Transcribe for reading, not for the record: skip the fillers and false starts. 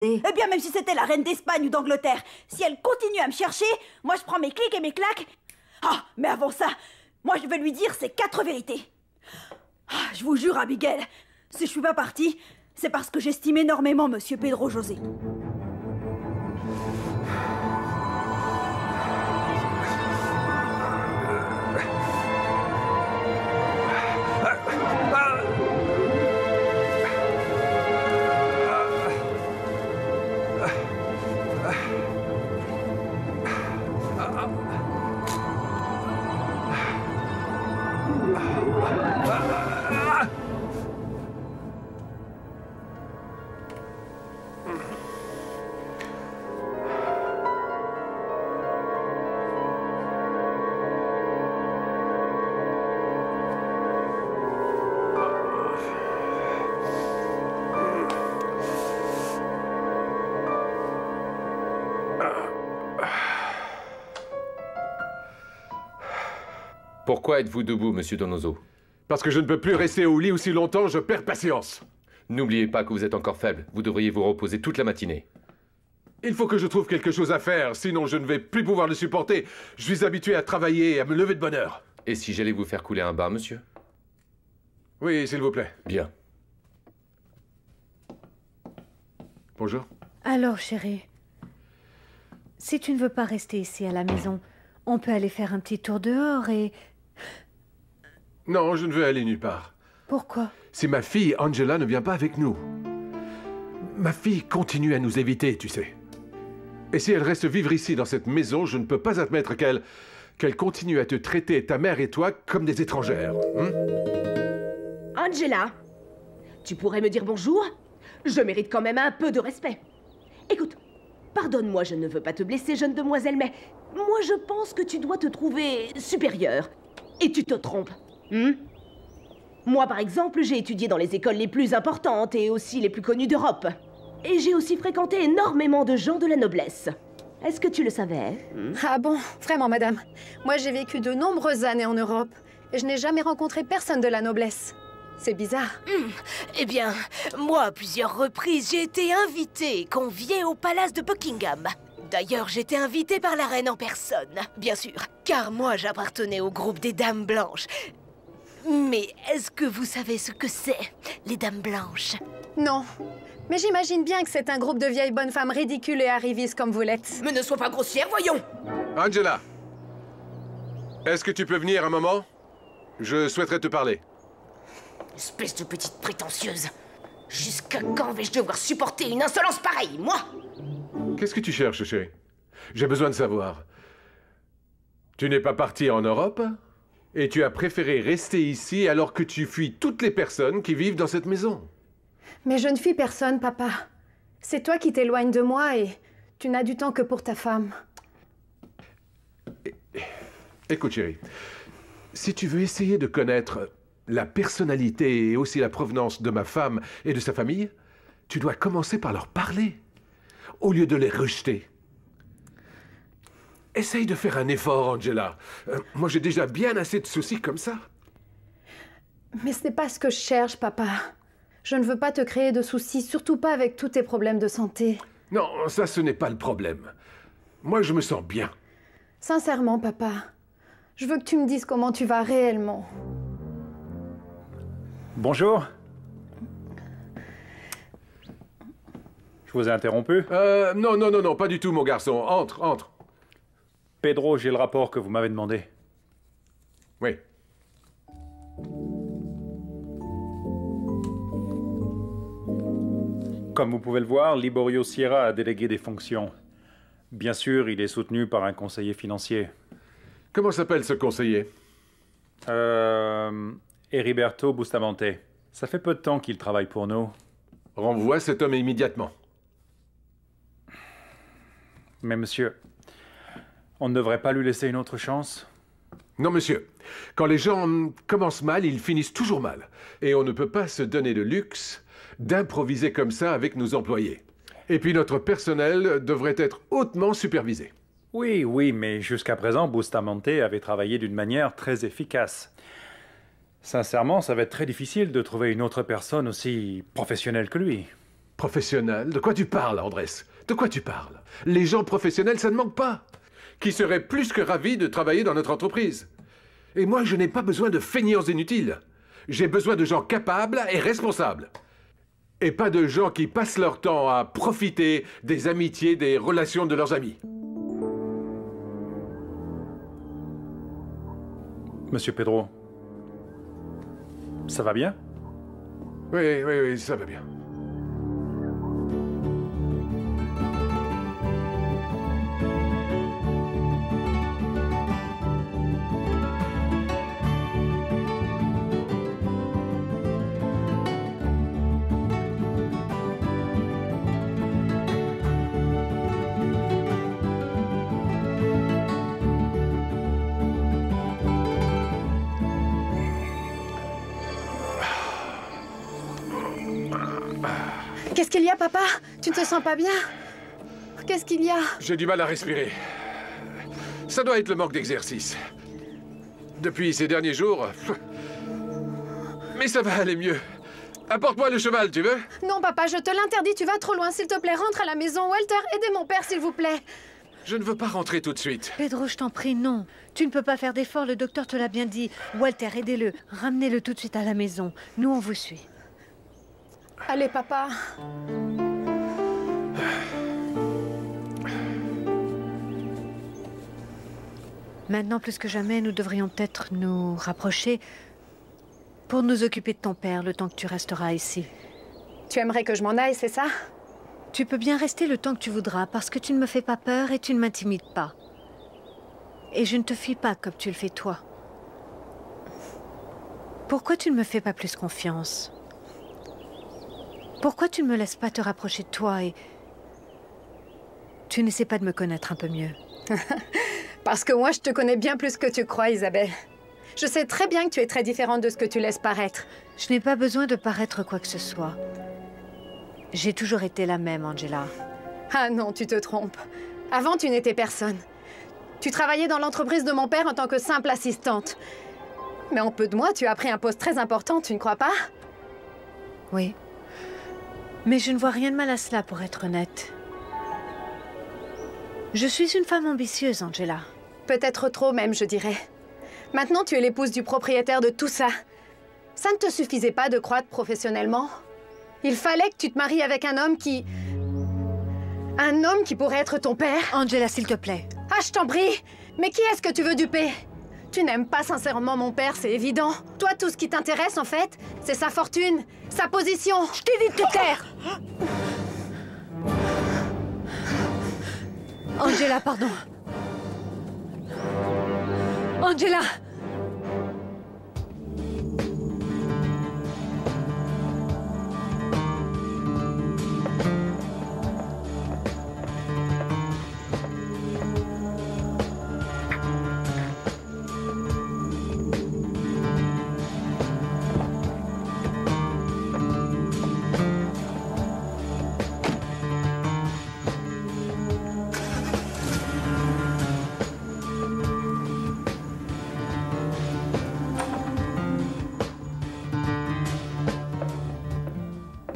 Eh bien, même si c'était la reine d'Espagne ou d'Angleterre, si elle continue à me chercher, moi je prends mes clics et mes claques. Ah, mais avant ça, moi je vais lui dire ces 4 vérités. Ah, je vous jure, Abigail, si je suis pas partie, c'est parce que j'estime énormément Monsieur Pedro José. Pourquoi êtes-vous debout, monsieur Donoso? Parce que je ne peux plus rester au lit aussi longtemps, je perds patience. N'oubliez pas que vous êtes encore faible. Vous devriez vous reposer toute la matinée. Il faut que je trouve quelque chose à faire, sinon je ne vais plus pouvoir le supporter. Je suis habitué à travailler et à me lever de bonne heure. Et si j'allais vous faire couler un bain, monsieur? Oui, s'il vous plaît. Bien. Bonjour. Alors, chérie, si tu ne veux pas rester ici à la maison, on peut aller faire un petit tour dehors et... Non, je ne veux aller nulle part. Pourquoi? Si ma fille, Angela, ne vient pas avec nous. Ma fille continue à nous éviter, tu sais. Et si elle reste vivre ici, dans cette maison, je ne peux pas admettre qu'elle continue à te traiter, ta mère et toi, comme des étrangères. Angela, tu pourrais me dire bonjour? Je mérite quand même un peu de respect. Écoute, pardonne-moi, je ne veux pas te blesser, jeune demoiselle, mais moi je pense que tu dois te trouver supérieure. Et tu te trompes. Moi, par exemple, j'ai étudié dans les écoles les plus importantes et aussi les plus connues d'Europe. Et j'ai aussi fréquenté énormément de gens de la noblesse. Est-ce que tu le savais? Ah bon, vraiment, madame. Moi, j'ai vécu de nombreuses années en Europe et je n'ai jamais rencontré personne de la noblesse. C'est bizarre. Eh bien, moi, à plusieurs reprises, j'ai été invitée, conviée au palace de Buckingham. D'ailleurs, j'étais invitée par la reine en personne, bien sûr, car moi, j'appartenais au groupe des Dames Blanches. Mais est-ce que vous savez ce que c'est, les Dames Blanches? Non. Mais j'imagine bien que c'est un groupe de vieilles bonnes femmes ridicules et arrivistes comme vous l'êtes. Mais ne sois pas grossière, voyons! Angela, est-ce que tu peux venir un moment? Je souhaiterais te parler. Espèce de petite prétentieuse. Jusqu'à quand vais-je devoir supporter une insolence pareille, moi? Qu'est-ce que tu cherches, chérie? J'ai besoin de savoir. Tu n'es pas parti en Europe? Et tu as préféré rester ici alors que tu fuis toutes les personnes qui vivent dans cette maison? Mais je ne fuis personne, papa. C'est toi qui t'éloignes de moi et tu n'as du temps que pour ta femme. Écoute, chérie, si tu veux essayer de connaître la personnalité et aussi la provenance de ma femme et de sa famille, tu dois commencer par leur parler, au lieu de les rejeter. Essaye de faire un effort, Angela. Moi, j'ai déjà bien assez de soucis comme ça. Mais ce n'est pas ce que je cherche, papa. Je ne veux pas te créer de soucis, surtout pas avec tous tes problèmes de santé. Non, ça, ce n'est pas le problème. Moi, je me sens bien. Sincèrement, papa, je veux que tu me dises comment tu vas réellement. Bonjour. Je vous ai interrompu? Non, pas du tout, mon garçon. Entre. Pedro, j'ai le rapport que vous m'avez demandé. Oui. Comme vous pouvez le voir, Liborio Sierra a délégué des fonctions. Bien sûr, il est soutenu par un conseiller financier. Comment s'appelle ce conseiller? Heriberto Bustamante. Ça fait peu de temps qu'il travaille pour nous. Renvoie cet homme immédiatement. Mais monsieur, on ne devrait pas lui laisser une autre chance? Non, monsieur. Quand les gens commencent mal, ils finissent toujours mal. Et on ne peut pas se donner le luxe d'improviser comme ça avec nos employés. Et puis notre personnel devrait être hautement supervisé. Oui, mais jusqu'à présent, Bustamante avait travaillé d'une manière très efficace. Sincèrement, ça va être très difficile de trouver une autre personne aussi professionnelle que lui. Professionnel? De quoi tu parles, Andrés? De quoi tu parles? Les gens professionnels, ça ne manque pas. Qui seraient plus que ravis de travailler dans notre entreprise. Et moi, je n'ai pas besoin de feignants inutiles. J'ai besoin de gens capables et responsables. Et pas de gens qui passent leur temps à profiter des amitiés, des relations de leurs amis. Monsieur Pedro, ça va bien? Oui, ça va bien. Qu'est-ce qu'il y a, papa? Tu ne te sens pas bien? Qu'est-ce qu'il y a? J'ai du mal à respirer. Ça doit être le manque d'exercice. Depuis ces derniers jours... Mais ça va aller mieux. Apporte-moi le cheval, tu veux? Non, papa, je te l'interdis, tu vas trop loin. S'il te plaît, rentre à la maison. Walter, aidez mon père, s'il vous plaît. Je ne veux pas rentrer tout de suite. Pedro, je t'en prie, non. Tu ne peux pas faire d'efforts, le docteur te l'a bien dit. Walter, aidez-le. Ramenez-le tout de suite à la maison. Nous, on vous suit. Allez, papa. Maintenant, plus que jamais, nous devrions peut-être nous rapprocher pour nous occuper de ton père le temps que tu resteras ici. Tu aimerais que je m'en aille, c'est ça? Tu peux bien rester le temps que tu voudras, parce que tu ne me fais pas peur et tu ne m'intimides pas. Et je ne te fuis pas comme tu le fais toi. Pourquoi tu ne me fais pas plus confiance? Pourquoi tu ne me laisses pas te rapprocher de toi et... Tu n'essaies pas de me connaître un peu mieux? Parce que moi, je te connais bien plus que tu crois, Isabelle. Je sais très bien que tu es très différente de ce que tu laisses paraître. Je n'ai pas besoin de paraître quoi que ce soit. J'ai toujours été la même, Angela. Ah non, tu te trompes. Avant, tu n'étais personne. Tu travaillais dans l'entreprise de mon père en tant que simple assistante. Mais en peu de mois, tu as pris un poste très important, tu ne crois pas? Oui. Mais je ne vois rien de mal à cela, pour être honnête. Je suis une femme ambitieuse, Angela. Peut-être trop même, je dirais. Maintenant, tu es l'épouse du propriétaire de tout ça. Ça ne te suffisait pas de croître professionnellement? Il fallait que tu te maries avec un homme qui... Un homme qui pourrait être ton père? Angela, s'il te plaît. Ah, je t'en prie! Mais qui est-ce que tu veux duper? Tu n'aimes pas sincèrement mon père, c'est évident. Toi, tout ce qui t'intéresse, en fait, c'est sa fortune, sa position. Je t'ai dit de te taire! Angela, pardon. Angela!